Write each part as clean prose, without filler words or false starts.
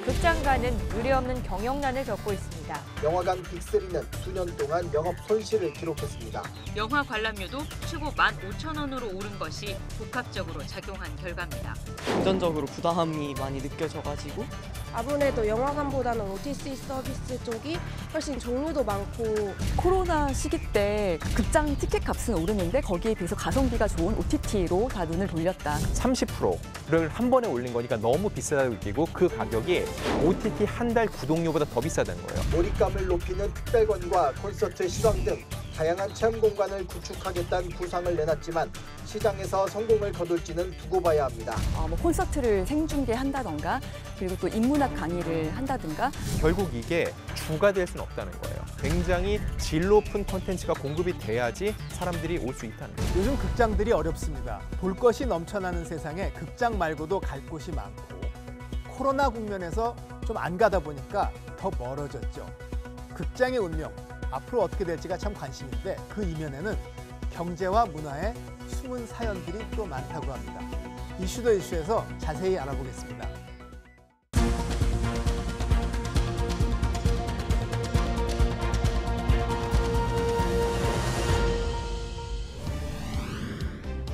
극장가는 유례없는 경영난을 겪고 있습니다. 영화관 빅3는 수년 동안 영업 손실을 기록했습니다. 영화 관람료도 최고 15,000원으로 오른 것이 복합적으로 작용한 결과입니다. 금전적으로 부담이 많이 느껴져가지고 아무래도 영화관보다는 OTC 서비스 쪽이 훨씬 종류도 많고 코로나 시기 때 극장 티켓 값은 오르는데 거기에 비해서 가성비가 좋은 OTT로 다 눈을 돌렸다. 30%를 한 번에 올린 거니까 너무 비싸다고 느끼고 그 가격이 OTT 한 달 구독료보다 더 비싸다는 거예요. 몰입감을 높이는 특별관과 콘서트 시황 등 다양한 체험 공간을 구축하겠다는 구상을 내놨지만 시장에서 성공을 거둘지는 두고 봐야 합니다. 콘서트를 생중계한다던가 그리고 또 인문학 강의를 한다든가 결국 이게 주가 될 수는 없다는 거예요. 굉장히 질 높은 콘텐츠가 공급이 돼야지 사람들이 올 수 있다는 거예요. 요즘 극장들이 어렵습니다. 볼 것이 넘쳐나는 세상에 극장 말고도 갈 곳이 많고 코로나 국면에서 좀 안 가다 보니까 더 멀어졌죠. 극장의 운명, 앞으로 어떻게 될지가 참 관심인데 그 이면에는 경제와 문화의 숨은 사연들이 또 많다고 합니다. 이슈 더 이슈에서 자세히 알아보겠습니다.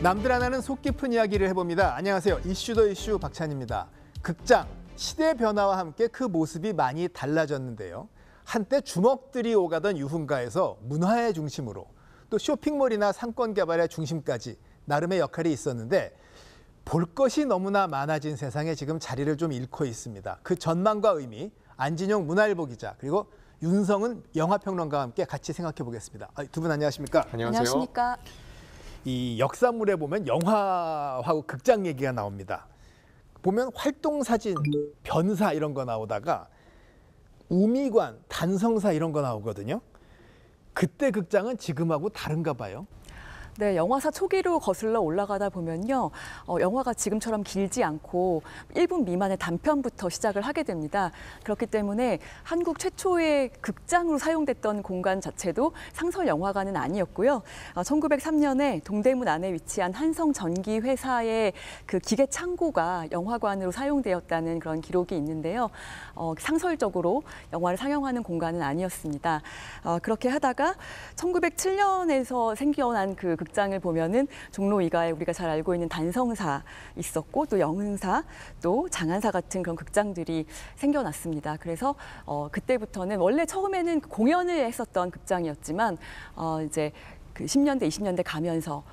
남들 하나는 속 깊은 이야기를 해봅니다. 안녕하세요. 이슈 더 이슈 박찬입니다. 극장, 시대 변화와 함께 그 모습이 많이 달라졌는데요. 한때 주먹들이 오가던 유흥가에서 문화의 중심으로 또 쇼핑몰이나 상권 개발의 중심까지 나름의 역할이 있었는데 볼 것이 너무나 많아진 세상에 지금 자리를 좀 잃고 있습니다. 그 전망과 의미 안진용 문화일보 기자 그리고 윤성은 영화평론가와 함께 같이 생각해 보겠습니다. 두 분 안녕하십니까? 안녕하십니까? 이 역사물에 보면 영화하고 극장 얘기가 나옵니다. 보면 활동사진, 변사 이런 거 나오다가 우미관, 단성사 이런 거 나오거든요. 그때 극장은 지금하고 다른가 봐요. 네, 영화사 초기로 거슬러 올라가다 보면요. 영화가 지금처럼 길지 않고 1분 미만의 단편부터 시작을 하게 됩니다. 그렇기 때문에 한국 최초의 극장으로 사용됐던 공간 자체도 상설 영화관은 아니었고요. 1903년에 동대문 안에 위치한 한성 전기 회사의 그 기계 창고가 영화관으로 사용되었다는 그런 기록이 있는데요. 상설적으로 영화를 상영하는 공간은 아니었습니다. 그렇게 하다가 1907년에서 생겨난 그 극장을 보면은 종로 2가에 우리가 잘 알고 있는 단성사 있었고 또 영흥사 또 장안사 같은 그런 극장들이 생겨났습니다. 그래서 그때부터는 원래 처음에는 공연을 했었던 극장이었지만 이제 그 10년대, 20년대 가면서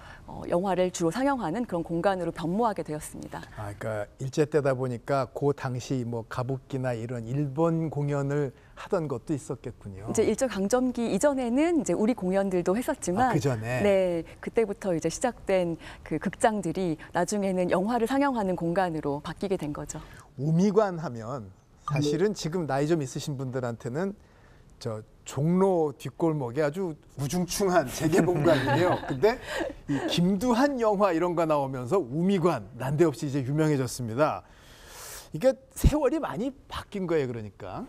영화를 주로 상영하는 그런 공간으로 변모하게 되었습니다. 그러니까 일제 때다 보니까 그 당시 뭐 가부키나 이런 일본 공연을 하던 것도 있었겠군요. 이제 일제 강점기 이전에는 이제 우리 공연들도 했었지만 그 전에 네, 그때부터 이제 시작된 그 극장들이 나중에는 영화를 상영하는 공간으로 바뀌게 된 거죠. 우미관 하면 사실은 지금 나이 좀 있으신 분들한테는 저 종로 뒷골목에 아주 우중충한 재개봉관이에요. 근데 이 김두한 영화 이런 거 나오면서 우미관 난데없이 이제 유명해졌습니다. 이게 세월이 많이 바뀐 거예요, 그러니까.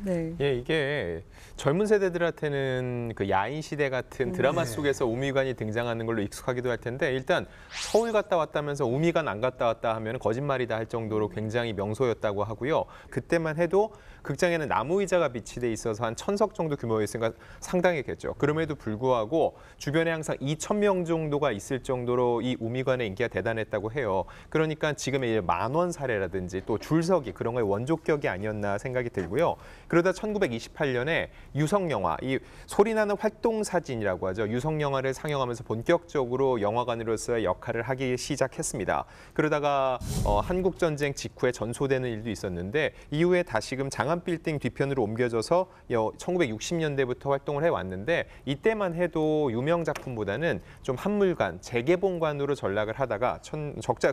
네. 예, 이게 젊은 세대들한테는 그 야인 시대 같은 드라마 속에서 우미관이 등장하는 걸로 익숙하기도 할 텐데 일단 서울 갔다 왔다면서 우미관 안 갔다 왔다 하면 거짓말이다 할 정도로 굉장히 명소였다고 하고요. 그때만 해도 극장에는 나무 의자가 비치돼 있어서 한 1000석 정도 규모였으니까 상당했겠죠. 그럼에도 불구하고 주변에 항상 2000명 정도가 있을 정도로 이 우미관의 인기가 대단했다고 해요. 그러니까 지금의 만원 사례라든지 또 줄서기 그런 거의 원조격이 아니었나 생각이 들고요. 그러다 1928년에 유성영화, 이 소리나는 활동사진이라고 하죠. 유성영화를 상영하면서 본격적으로 영화관으로서의 역할을 하기 시작했습니다. 그러다가 한국전쟁 직후에 전소되는 일도 있었는데 이후에 다시금 장안빌딩 뒤편으로 옮겨져서 1960년대부터 활동을 해왔는데 이때만 해도 유명 작품보다는 좀 한물관, 재개봉관으로 전락을 하다가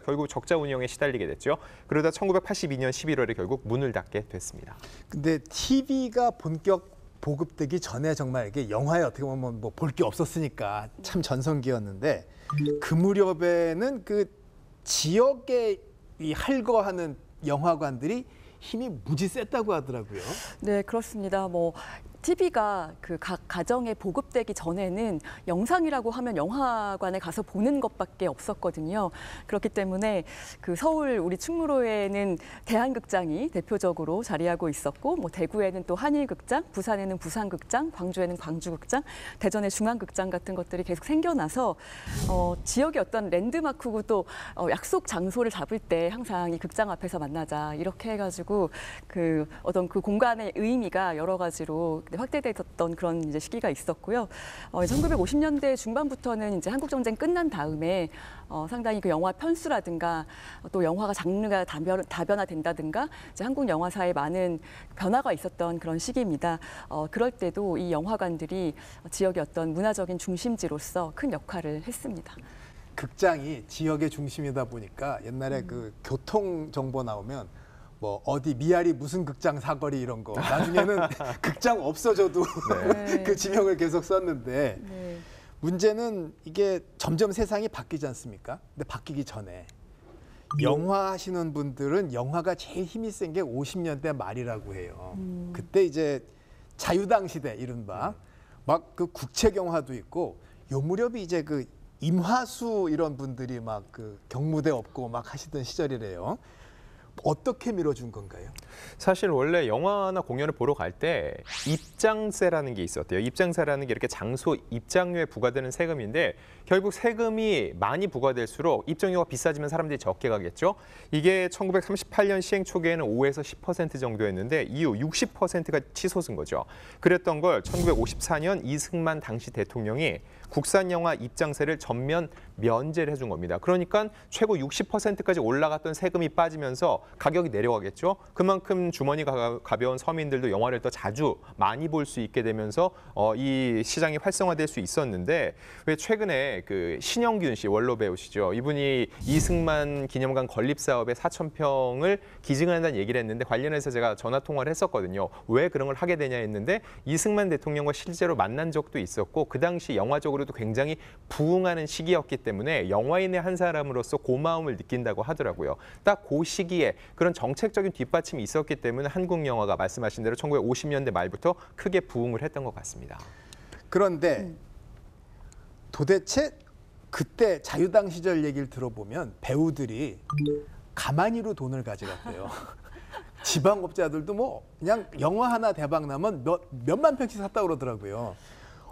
결국 적자 운영에 시달리게 됐죠. 그러다 1982년 11월에 결국 문을 닫게 됐습니다. 근데 TV가 본격 보급되기 전에 정말 이게 영화에 어떻게 보면 뭐 볼 게 없었으니까 참 전성기였는데 그 무렵에는 그 지역에 이 할거하는 영화관들이 힘이 무지 셌다고 하더라고요. 네, 그렇습니다. 뭐 TV가 그 각 가정에 보급되기 전에는 영상이라고 하면 영화관에 가서 보는 것밖에 없었거든요. 그렇기 때문에 그 서울 우리 충무로에는 대한극장이 대표적으로 자리하고 있었고, 뭐 대구에는 또 한일극장, 부산에는 부산극장, 광주에는 광주극장, 대전에 중앙극장 같은 것들이 계속 생겨나서 지역의 어떤 랜드마크고 또 약속 장소를 잡을 때 항상 이 극장 앞에서 만나자 이렇게 해가지고 그 어떤 그 공간의 의미가 여러 가지로 확대됐던 그런 이제 시기가 있었고요. 1950년대 중반부터는 이제 한국 전쟁 끝난 다음에 상당히 그 영화 편수라든가 또 영화가 장르가 다변화된다든가 이제 한국 영화사에 많은 변화가 있었던 그런 시기입니다. 그럴 때도 이 영화관들이 지역의 어떤 문화적인 중심지로서 큰 역할을 했습니다. 극장이 지역의 중심이다 보니까 옛날에 그 교통 정보 나오면 뭐 어디 미아리 무슨 극장 사거리 이런 거 나중에는 극장 없어져도 네. 그 지명을 계속 썼는데 네. 문제는 이게 점점 세상이 바뀌지 않습니까? 근데 바뀌기 전에 영화 하시는 분들은 영화가 제일 힘이 센 게 50년대 말이라고 해요. 그때 이제 자유당 시대 이른바 막 그 국책영화도 있고 요 무렵이 이제 그 임화수 이런 분들이 막 그 경무대 업고 막 하시던 시절이래요. 어떻게 밀어준 건가요? 사실 원래 영화나 공연을 보러 갈 때 입장세라는 게 있었대요. 입장세라는 게 이렇게 장소 입장료에 부과되는 세금인데 결국 세금이 많이 부과될수록 입장료가 비싸지면 사람들이 적게 가겠죠. 이게 1938년 시행 초기에는 5에서 10% 정도였는데 이후 60%가 치솟은 거죠. 그랬던 걸 1954년 이승만 당시 대통령이 국산 영화 입장세를 전면 면제를 해준 겁니다. 그러니까 최고 60%까지 올라갔던 세금이 빠지면서 가격이 내려가겠죠. 그만큼 주머니가 가벼운 서민들도 영화를 더 자주 많이 볼 수 있게 되면서 이 시장이 활성화될 수 있었는데 왜 최근에 그 신영균 씨 원로 배우시죠. 이분이 이승만 기념관 건립 사업에 4,000평을 기증한다는 얘기를 했는데 관련해서 제가 전화 통화를 했었거든요. 왜 그런 걸 하게 되냐 했는데 이승만 대통령과 실제로 만난 적도 있었고 그 당시 영화적으로도 굉장히 부흥하는 시기였기 때문에 영화인의 한 사람으로서 고마움을 느낀다고 하더라고요. 딱 그 시기에 그런 정책적인 뒷받침이 있었기 때문에 한국 영화가 말씀하신 대로 1950년대 말부터 크게 부흥을 했던 것 같습니다. 그런데 도대체 그때 자유당 시절 얘기를 들어보면 배우들이 가만히로 돈을 가져갔대요. 지방업자들도 뭐 그냥 영화 하나 대박 나면 몇만 평씩 샀다고 그러더라고요.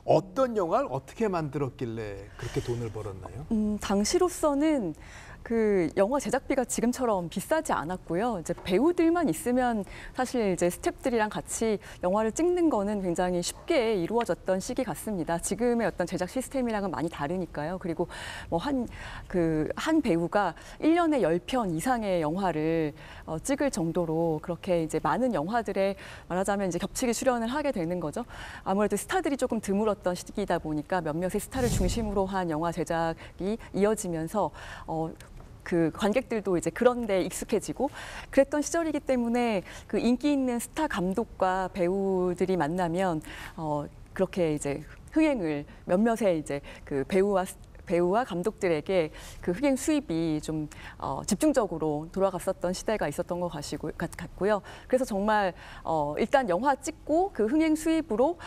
어떤 영화를 어떻게 만들었길래 그렇게 돈을 벌었나요? 당시로서는 그 영화 제작비가 지금처럼 비싸지 않았고요. 이제 배우들만 있으면 사실 이제 스태프들이랑 같이 영화를 찍는 거는 굉장히 쉽게 이루어졌던 시기 같습니다. 지금의 어떤 제작 시스템이랑은 많이 다르니까요. 그리고 뭐 한 배우가 1년에 10편 이상의 영화를 찍을 정도로 그렇게 이제 많은 영화들에 말하자면 이제 겹치기 출연을 하게 되는 거죠. 아무래도 스타들이 조금 드물었던 시기이다 보니까 몇몇의 스타를 중심으로 한 영화 제작이 이어지면서 그 관객들도 이제 그런 데 익숙해지고 그랬던 시절이기 때문에 그 인기 있는 스타 감독과 배우들이 만나면 그렇게 이제 흥행을 몇몇의 이제 그 배우와 감독들에게 그 흥행 수입이 좀 집중적으로 돌아갔었던 시대가 있었던 것 같고요. 그래서 정말 일단 영화 찍고 그 흥행 수입으로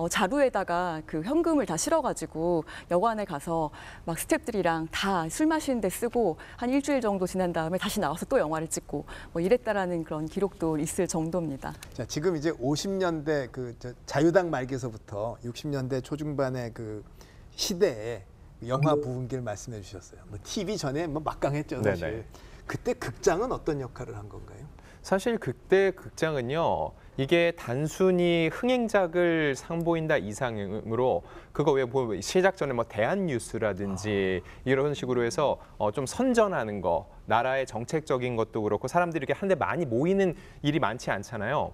자루에다가 그 현금을 다 실어가지고 여관에 가서 막 스태프들이랑 다 술 마시는 데 쓰고 한 일주일 정도 지난 다음에 다시 나와서 또 영화를 찍고 뭐 이랬다라는 그런 기록도 있을 정도입니다. 자, 지금 이제 50년대 그 자유당 말기에서부터 60년대 초중반의 그 시대에 영화 부흥기를 말씀해 주셨어요. 뭐 TV 전에 뭐 막강했죠, 사실. 네네. 그때 극장은 어떤 역할을 한 건가요? 사실 그때 극장은요. 이게 단순히 흥행작을 선보인다 이상으로 그거 왜 보면 시작 전에 뭐 대한뉴스라든지 이런 식으로 해서 좀 선전하는 거, 나라의 정책적인 것도 그렇고 사람들이 이렇게 한데 많이 모이는 일이 많지 않잖아요.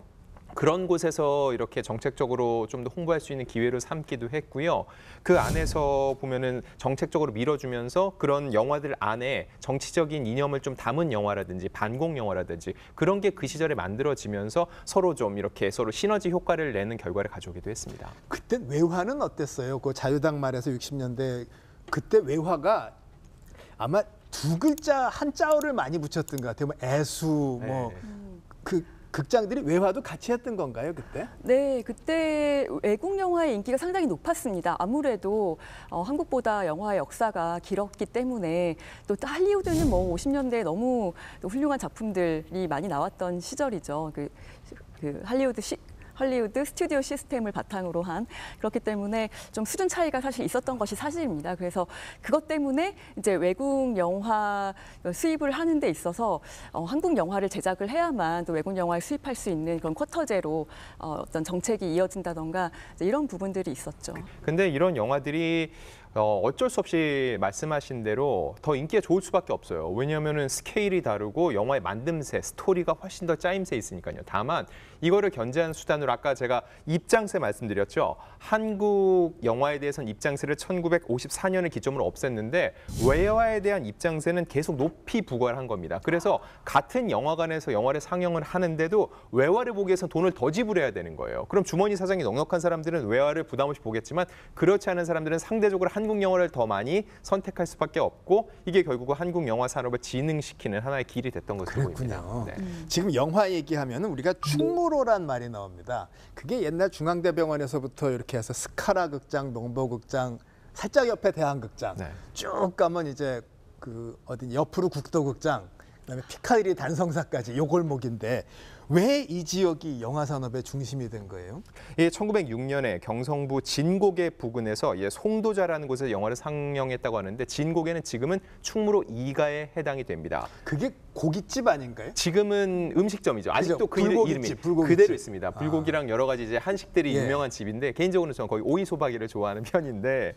그런 곳에서 이렇게 정책적으로 좀 더 홍보할 수 있는 기회로 삼기도 했고요. 그 안에서 보면은 정책적으로 밀어주면서 그런 영화들 안에 정치적인 이념을 좀 담은 영화라든지 반공 영화라든지 그런 게 그 시절에 만들어지면서 서로 좀 이렇게 서로 시너지 효과를 내는 결과를 가져오기도 했습니다. 그때 외화는 어땠어요? 그 자유당 말에서 60년대 그때 외화가 아마 두 글자 한자어를 많이 붙였던 것 같아요. 뭐 애수, 뭐 그 극장들이 외화도 같이 했던 건가요, 그때? 네, 그때 외국 영화의 인기가 상당히 높았습니다. 아무래도 한국보다 영화의 역사가 길었기 때문에 또 할리우드는 뭐 50년대에 너무 또 훌륭한 작품들이 많이 나왔던 시절이죠. 그 할리우드 스튜디오 시스템을 바탕으로 한 그렇기 때문에 좀 수준 차이가 사실 있었던 것이 사실입니다. 그래서 그것 때문에 이제 외국 영화 수입을 하는 데 있어서 한국 영화를 제작을 해야만 또 외국 영화를 수입할 수 있는 그런 쿼터제로 어떤 정책이 이어진다던가 이런 부분들이 있었죠. 근데 이런 영화들이 어쩔 수 없이 말씀하신 대로 더 인기가 좋을 수밖에 없어요. 왜냐하면은 스케일이 다르고 영화의 만듦새, 스토리가 훨씬 더 짜임새 있으니까요. 다만 이거를 견제하는 수단으로 아까 제가 입장세 말씀드렸죠. 한국 영화에 대해서는 입장세를 1954년을 기점으로 없앴는데 외화에 대한 입장세는 계속 높이 부과한 겁니다. 그래서 같은 영화관에서 영화를 상영을 하는데도 외화를 보기 위해서 돈을 더 지불해야 되는 거예요. 그럼 주머니 사정이 넉넉한 사람들은 외화를 부담 없이 보겠지만 그렇지 않은 사람들은 상대적으로 한국 영화를 더 많이 선택할 수밖에 없고 이게 결국은 한국 영화 산업을 진흥시키는 하나의 길이 됐던 것으로 보입니다. 그렇군요. 지금 영화 얘기하면 우리가 충무로란 말이 나옵니다. 그게 옛날 중앙대병원에서부터 이렇게 해서 스카라 극장, 농보극장, 살짝 옆에 대한극장 쭉 가면 이제 그 어디 옆으로 국도극장, 그다음에 피카디리 단성사까지 요 골목인데 왜 이 지역이 영화 산업의 중심이 된 거예요? 예, 1906년에 경성부 진곡의 부근에서 송도자라는 곳에서 영화를 상영했다고 하는데 진곡에는 지금은 충무로 2가에 해당이 됩니다. 그게 고깃집 아닌가요? 지금은 음식점이죠. 아직도 그 이름이 불고기집. 그대로 있습니다. 불고기랑 여러 가지 이제 한식들이 유명한 집인데 개인적으로는 저는 거의 오이소박이를 좋아하는 편인데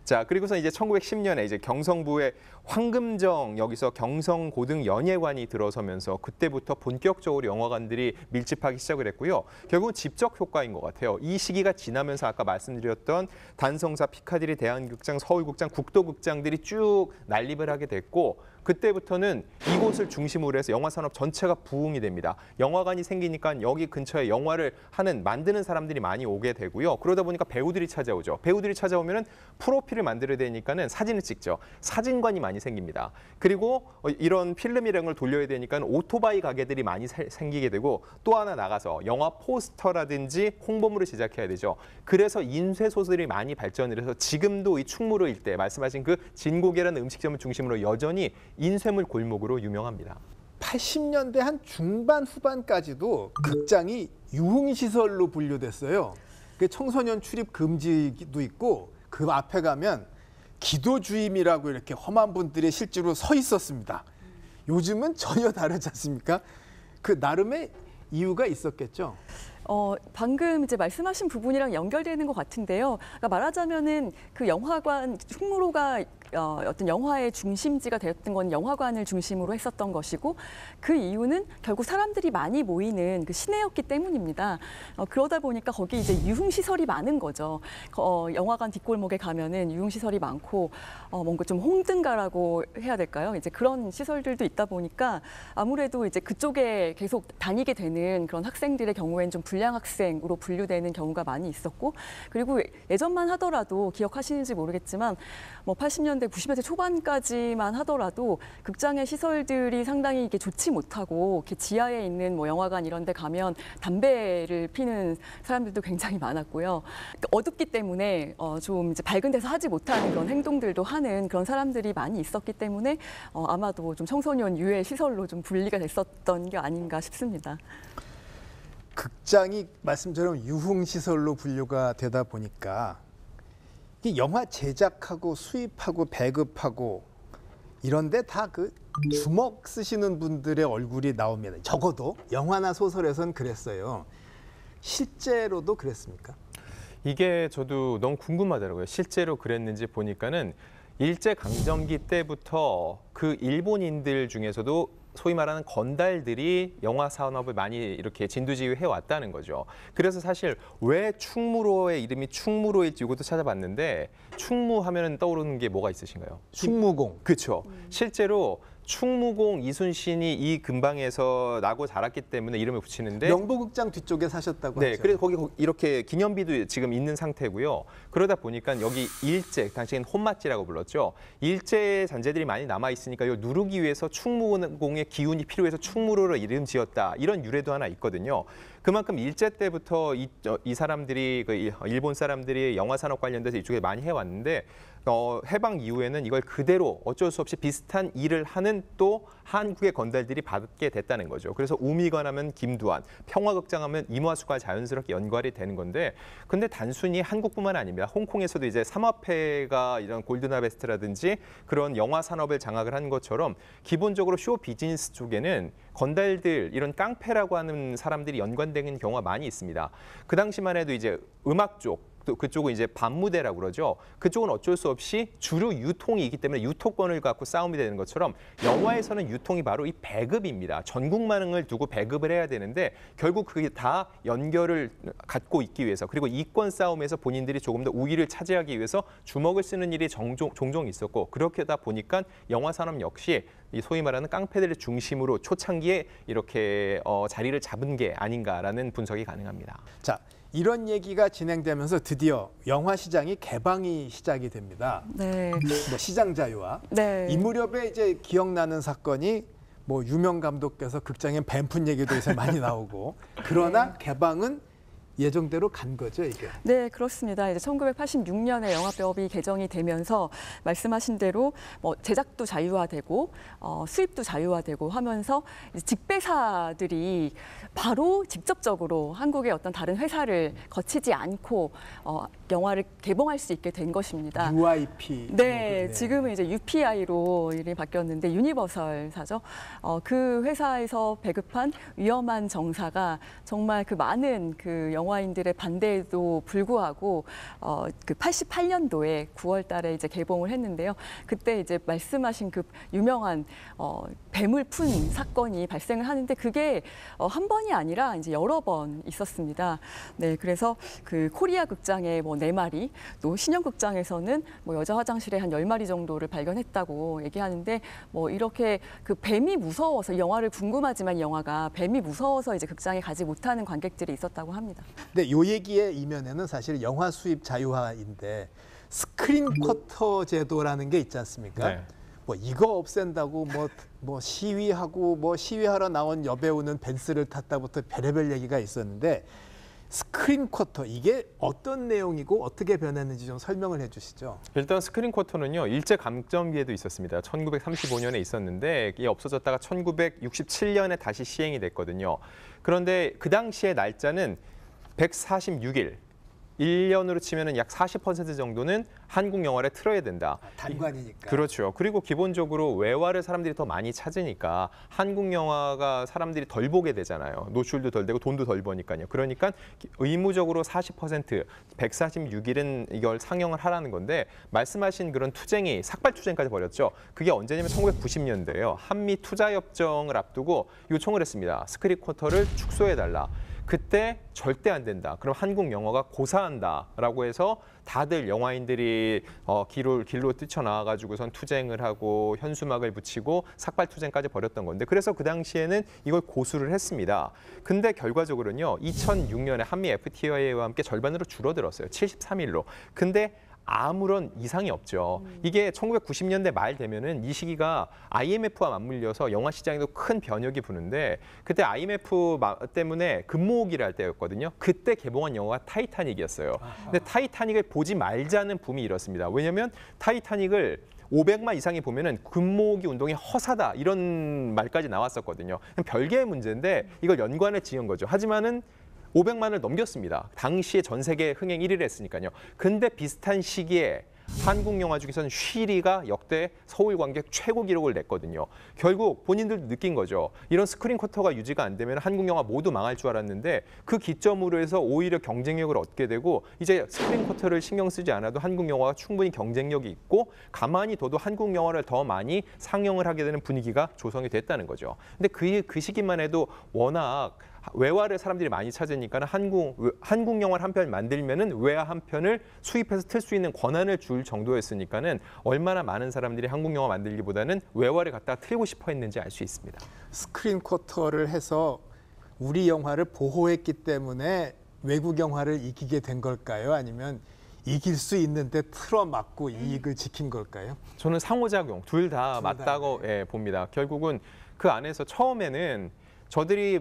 자, 그리고서 이제 1910년에 이제 경성부의 황금정 여기서 경성고등연예관이 들어서면서 그때부터 본격적으로 영화관들이 밀집하기 시작을 했고요. 결국은 집적 효과인 것 같아요. 이 시기가 지나면서 아까 말씀드렸던 단성사, 피카디리, 대한극장, 서울극장, 국도극장들이 쭉 난립을 하게 됐고 그때부터는 이곳을 중심으로 해서 영화 산업 전체가 부흥이 됩니다. 영화관이 생기니까 여기 근처에 영화를 만드는 사람들이 많이 오게 되고요. 그러다 보니까 배우들이 찾아오죠. 배우들이 찾아오면은 프로필을 만들어야 되니까는 사진을 찍죠. 사진관이 많이 생깁니다. 그리고 이런 필름이라는 걸 돌려야 되니까 오토바이 가게들이 많이 생기게 되고 또 하나 나가서 영화 포스터라든지 홍보물을 제작해야 되죠. 그래서 인쇄 소설이 많이 발전을 해서 지금도 이 충무로 일대 말씀하신 그 진고개라는 음식점을 중심으로 여전히 인쇄물 골목으로 유명합니다. 80년대 한 중반 후반까지도 극장이 유흥시설로 분류됐어요. 그 청소년 출입 금지도 있고 그 앞에 가면 기도주임이라고 이렇게 험한 분들이 실제로 서 있었습니다. 요즘은 전혀 다르지 않습니까? 그 나름의 이유가 있었겠죠. 방금 이제 말씀하신 부분이랑 연결되는 것 같은데요. 그러니까 말하자면은 그 영화관 충무로가 어떤 영화의 중심지가 되었던 건 영화관을 중심으로 했었던 것이고 그 이유는 결국 사람들이 많이 모이는 그 시내였기 때문입니다. 그러다 보니까 거기 이제 유흥시설이 많은 거죠. 영화관 뒷골목에 가면은 유흥시설이 많고 뭔가 좀 홍등가라고 해야 될까요? 이제 그런 시설들도 있다 보니까 아무래도 이제 그쪽에 계속 다니게 되는 그런 학생들의 경우에는 좀 불량 학생으로 분류되는 경우가 많이 있었고 그리고 예전만 하더라도 기억하시는지 모르겠지만 뭐 80년대 90년대 초반까지만 하더라도 극장의 시설들이 상당히 이게 좋지 못하고 이렇게 지하에 있는 뭐 영화관 이런 데 가면 담배를 피는 사람들도 굉장히 많았고요. 그러니까 어둡기 때문에 좀 이제 밝은 데서 하지 못하는 그런 행동들도 하는 그런 사람들이 많이 있었기 때문에 아마도 좀 청소년 유해 시설로 좀 분리가 됐었던 게 아닌가 싶습니다. 극장이 말씀처럼 유흥시설로 분류가 되다 보니까 이 영화 제작하고 수입하고 배급하고 이런데 다 그 주먹 쓰시는 분들의 얼굴이 나옵니다. 적어도 영화나 소설에선 그랬어요. 실제로도 그랬습니까? 이게 저도 너무 궁금하더라고요. 실제로 그랬는지 보니까는 일제강점기 때부터 그 일본인들 중에서도 소위 말하는 건달들이 영화 산업을 많이 이렇게 진두지휘해 왔다는 거죠. 그래서 사실 왜 충무로의 이름이 충무로일지 이것도 찾아봤는데 충무하면 떠오르는 게 뭐가 있으신가요? 충무공. 그렇죠. 실제로 충무공 이순신이 이 근방에서 나고 자랐기 때문에 이름을 붙이는데 명보극장 뒤쪽에 사셨다고 네, 하죠. 그래서 거기 이렇게 기념비도 지금 있는 상태고요. 그러다 보니까 여기 일제, 당시엔 혼맛지라고 불렀죠. 일제 잔재들이 많이 남아 있으니까 이걸 누르기 위해서 충무공의 기운이 필요해서 충무로를 이름 지었다. 이런 유래도 하나 있거든요. 그만큼 일제 때부터 이 사람들이 일본 사람들이 영화 산업 관련돼서 이쪽에 많이 해왔는데 해방 이후에는 이걸 그대로 어쩔 수 없이 비슷한 일을 하는 또 한국의 건달들이 받게 됐다는 거죠. 그래서 우미관 하면 김두한, 평화극장 하면 이화수가 자연스럽게 연관이 되는 건데 근데 단순히 한국뿐만 아닙니다. 홍콩에서도 이제 삼화폐가 이런 골든하베스트라든지 그런 영화 산업을 장악을 한 것처럼 기본적으로 쇼 비즈니스 쪽에는 건달들, 이런 깡패라고 하는 사람들이 연관되는 경우가 많이 있습니다. 그 당시만 해도 이제 음악 쪽, 또 그쪽은 이제 밤무대라고 그러죠. 그쪽은 어쩔 수 없이 주류 유통이 있기 때문에 유통권을 갖고 싸움이 되는 것처럼 영화에서는 유통이 바로 이 배급입니다. 전국만을 두고 배급을 해야 되는데 결국 그게 다 연결을 갖고 있기 위해서 그리고 이권 싸움에서 본인들이 조금 더 우위를 차지하기 위해서 주먹을 쓰는 일이 종종 있었고 그렇게 하다 보니까 영화 산업 역시 이 소위 말하는 깡패들을 중심으로 초창기에 이렇게 자리를 잡은 게 아닌가라는 분석이 가능합니다. 자, 이런 얘기가 진행되면서 드디어 영화 시장이 개방이 시작이 됩니다. 네. 뭐 시장 자유화. 네. 이 무렵에 이제 기억나는 사건이 뭐 유명 감독께서 극장에 뱀푼 얘기도 요새 많이 나오고 그러나 개방은 예정대로 간 거죠, 이게? 네, 그렇습니다. 이제 1986년에 영화법이 개정이 되면서 말씀하신 대로 뭐 제작도 자유화되고 수입도 자유화되고 하면서 이제 직배사들이 바로 직접적으로 한국의 어떤 다른 회사를 거치지 않고 영화를 개봉할 수 있게 된 것입니다. UIP. 네, 지금은 이제 UPI로 이름이 바뀌었는데 유니버설사죠. 그 회사에서 배급한 위험한 정사가 정말 그 많은 그 영화인들의 반대에도 불구하고 그 88년도에 9월달에 이제 개봉을 했는데요. 그때 이제 말씀하신 그 유명한 배물푼 사건이 발생을 하는데 그게 한 번이 아니라 이제 여러 번 있었습니다. 네, 그래서 그 코리아 극장에 뭐 4마리, 또 신영극장에서는 뭐 여자 화장실에 한 10마리 정도를 발견했다고 얘기하는데 뭐 이렇게 그 뱀이 무서워서 영화를 궁금하지만 영화가 뱀이 무서워서 이제 극장에 가지 못하는 관객들이 있었다고 합니다. 네, 요 얘기의 이면에는 사실 영화 수입 자유화인데 스크린 쿼터 제도라는 게 있지 않습니까? 네. 뭐 이거 없앤다고 뭐 시위하고 뭐 시위하러 나온 여배우는 벤츠를 탔다부터 별의별 얘기가 있었는데 스크린 쿼터 이게 어떤 내용이고 어떻게 변했는지 좀 설명을 해주시죠. 일단 스크린 쿼터는요. 일제 감점기에도 있었습니다. 1935년에 있었는데 이게 없어졌다가 1967년에 다시 시행이 됐거든요. 그런데 그 당시의 날짜는 146일. 1년으로 치면은 약 40% 정도는 한국 영화를 틀어야 된다. 단관이니까. 그렇죠. 그리고 기본적으로 외화를 사람들이 더 많이 찾으니까 한국 영화가 사람들이 덜 보게 되잖아요. 노출도 덜 되고 돈도 덜 버니까요. 그러니까 의무적으로 40%, 146일은 이걸 상영을 하라는 건데 말씀하신 그런 투쟁이 삭발 투쟁까지 벌였죠. 그게 언제냐면 1990년대예요. 한미 투자협정을 앞두고 요청을 했습니다. 스크린 쿼터를 축소해달라. 그때 절대 안 된다. 그럼 한국 영화가 고사한다라고 해서 다들 영화인들이 길로 뛰쳐나와가지고선 투쟁을 하고 현수막을 붙이고 삭발 투쟁까지 벌였던 건데 그래서 그 당시에는 이걸 고수를 했습니다. 근데 결과적으로는요. 2006년에 한미 FTA와 함께 절반으로 줄어들었어요. 73일로. 근데 아무런 이상이 없죠. 이게 1990년대 말 되면은 이 시기가 IMF와 맞물려서 영화 시장에도 큰 변혁이 부는데 그때 IMF 때문에 금모으기를 할 때였거든요. 그때 개봉한 영화가 타이타닉이었어요. 근데 타이타닉을 보지 말자는 붐이 일었습니다. 왜냐하면 타이타닉을 500만 이상이 보면은 금모으기 운동이 허사다 이런 말까지 나왔었거든요. 별개의 문제인데 이걸 연관을 지은 거죠. 하지만은 500만을 넘겼습니다. 당시에 전 세계 흥행 1위를 했으니까요. 근데 비슷한 시기에 한국 영화 중에서는 쉬리가 역대 서울 관객 최고 기록을 냈거든요. 결국 본인들도 느낀 거죠. 이런 스크린 쿼터가 유지가 안 되면 한국 영화 모두 망할 줄 알았는데 그 기점으로 해서 오히려 경쟁력을 얻게 되고 이제 스크린 쿼터를 신경 쓰지 않아도 한국 영화가 충분히 경쟁력이 있고 가만히 둬도 한국 영화를 더 많이 상영을 하게 되는 분위기가 조성이 됐다는 거죠. 근데 그 시기만 해도 워낙 외화를 사람들이 많이 찾으니까 한국 영화를 한 편 만들면은 외화 한 편을 수입해서 틀 수 있는 권한을 줄 정도였으니까는 얼마나 많은 사람들이 한국 영화 만들기보다는 외화를 갖다가 틀고 싶어 했는지 알 수 있습니다. 스크린 쿼터를 해서 우리 영화를 보호했기 때문에 외국 영화를 이기게 된 걸까요? 아니면 이길 수 있는데 틀어막고 이익을 지킨 걸까요? 저는 상호작용 둘 다 맞다고 봅니다. 결국은 그 안에서 처음에는 저들이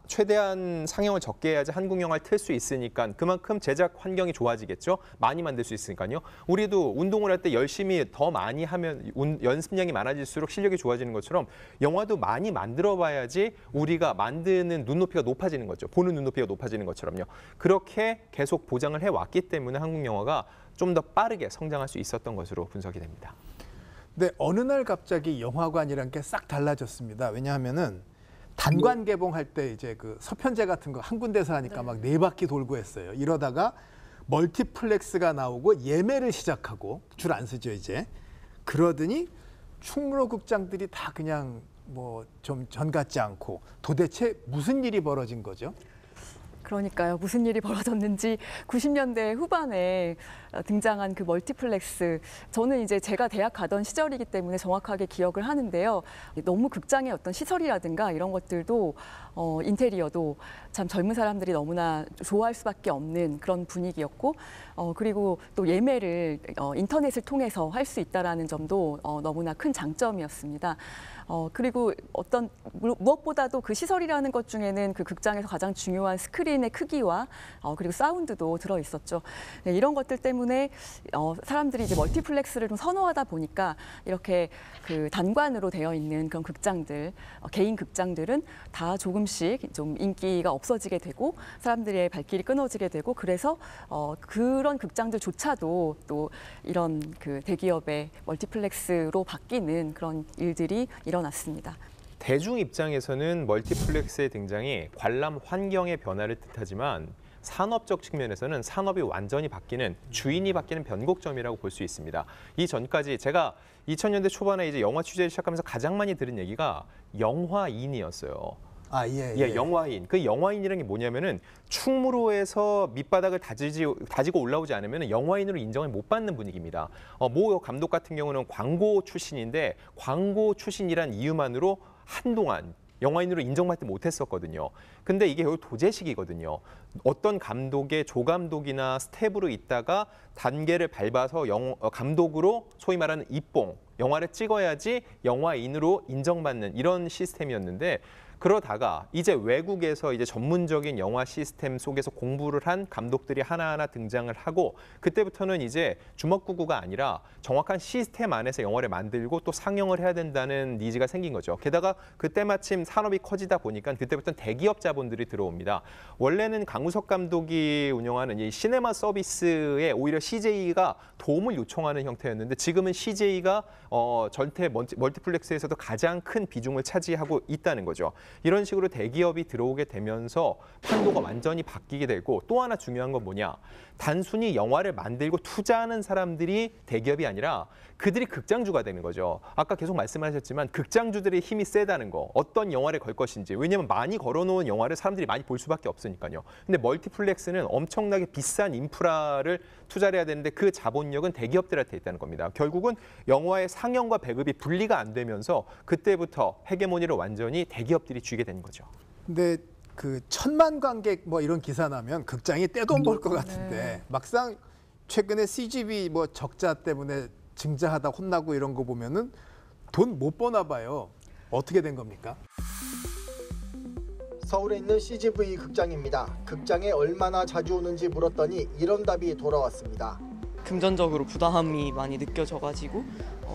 최대한 상영을 적게 해야지 한국 영화를 틀 수 있으니까 그만큼 제작 환경이 좋아지겠죠. 많이 만들 수 있으니까요. 우리도 운동을 할 때 열심히 더 많이 하면 연습량이 많아질수록 실력이 좋아지는 것처럼 영화도 많이 만들어 봐야지 우리가 만드는 눈높이가 높아지는 거죠. 보는 눈높이가 높아지는 것처럼요. 그렇게 계속 보장을 해왔기 때문에 한국 영화가 좀 더 빠르게 성장할 수 있었던 것으로 분석이 됩니다. 근데 어느 날 갑자기 영화관이란 게 싹 달라졌습니다. 왜냐하면은 단관 개봉할 때 이제 그 서편제 같은 거 한 군데서 하니까 막 4바퀴 돌고 했어요. 이러다가 멀티플렉스가 나오고 예매를 시작하고 줄 안 쓰죠 이제. 그러더니 충무로 극장들이 다 그냥 뭐 좀 전 같지 않고 도대체 무슨 일이 벌어진 거죠? 그러니까요. 무슨 일이 벌어졌는지 90년대 후반에 등장한 그 멀티플렉스. 저는 이제 제가 대학 가던 시절이기 때문에 정확하게 기억을 하는데요. 너무 극장의 어떤 시설이라든가 이런 것들도 인테리어도 참 젊은 사람들이 너무나 좋아할 수밖에 없는 그런 분위기였고 그리고 또 예매를 인터넷을 통해서 할 수 있다라는 점도 너무나 큰 장점이었습니다. 그리고 무엇보다도 그 시설이라는 것 중에는 그 극장에서 가장 중요한 스크린의 크기와 그리고 사운드도 들어 있었죠. 네, 이런 것들 때문에 사람들이 이제 멀티플렉스를 좀 선호하다 보니까 이렇게 그 단관으로 되어 있는 그런 극장들, 개인 극장들은 다 조금씩 좀 인기가 없어지게 되고 사람들의 발길이 끊어지게 되고 그래서 그런 극장들조차도 또 이런 그 대기업의 멀티플렉스로 바뀌는 그런 일들이 일어났습니다. 대중 입장에서는 멀티플렉스의 등장이 관람 환경의 변화를 뜻하지만 산업적 측면에서는 산업이 완전히 바뀌는 주인이 바뀌는 변곡점이라고 볼 수 있습니다. 이전까지 제가 2000년대 초반에 이제 영화 취재를 시작하면서 가장 많이 들은 얘기가 영화인이었어요. 예, 영화인. 그 영화인이라는 게 뭐냐면은 충무로에서 밑바닥을 다지고 올라오지 않으면 영화인으로 인정을 못 받는 분위기입니다. 모 감독 같은 경우는 광고 출신인데 광고 출신이란 이유만으로 한동안 영화인으로 인정받지 못했었거든요. 근데 이게 결국 도제식이거든요. 어떤 감독의 조감독이나 스텝으로 있다가 단계를 밟아서 감독으로 소위 말하는 입봉, 영화를 찍어야지 영화인으로 인정받는 이런 시스템이었는데 그러다가 이제 외국에서 이제 전문적인 영화 시스템 속에서 공부를 한 감독들이 하나하나 등장을 하고 그때부터는 이제 주먹구구가 아니라 정확한 시스템 안에서 영화를 만들고 또 상영을 해야 된다는 니즈가 생긴 거죠. 게다가 그때 마침 산업이 커지다 보니까 그때부터는 대기업 자본들이 들어옵니다. 원래는 강우석 감독이 운영하는 이 시네마 서비스에 오히려 CJ가 도움을 요청하는 형태였는데 지금은 CJ가 전체 멀티플렉스에서도 가장 큰 비중을 차지하고 있다는 거죠. 이런 식으로 대기업이 들어오게 되면서 판도가 완전히 바뀌게 되고 또 하나 중요한 건 뭐냐. 단순히 영화를 만들고 투자하는 사람들이 대기업이 아니라 그들이 극장주가 되는 거죠. 아까 계속 말씀하셨지만 극장주들의 힘이 세다는 거. 어떤 영화를 걸 것인지. 왜냐하면 많이 걸어놓은 영화를 사람들이 많이 볼 수밖에 없으니까요. 근데 멀티플렉스는 엄청나게 비싼 인프라를 투자를 해야 되는데 그 자본력은 대기업들한테 있다는 겁니다. 결국은 영화의 상영과 배급이 분리가 안 되면서 그때부터 헤게모니를 완전히 대기업들이 쥐게 된 거죠. 근데 그 1000만 관객 뭐 이런 기사 나면 극장이 떼돈 벌 것 같은데 막상 최근에 CGV 뭐 적자 때문에 증자하다 혼나고 이런 거 보면은 돈 못 버나 봐요. 어떻게 된 겁니까? 서울에 있는 CGV 극장입니다. 극장에 얼마나 자주 오는지 물었더니 이런 답이 돌아왔습니다. 금전적으로 부담이 많이 느껴져가지고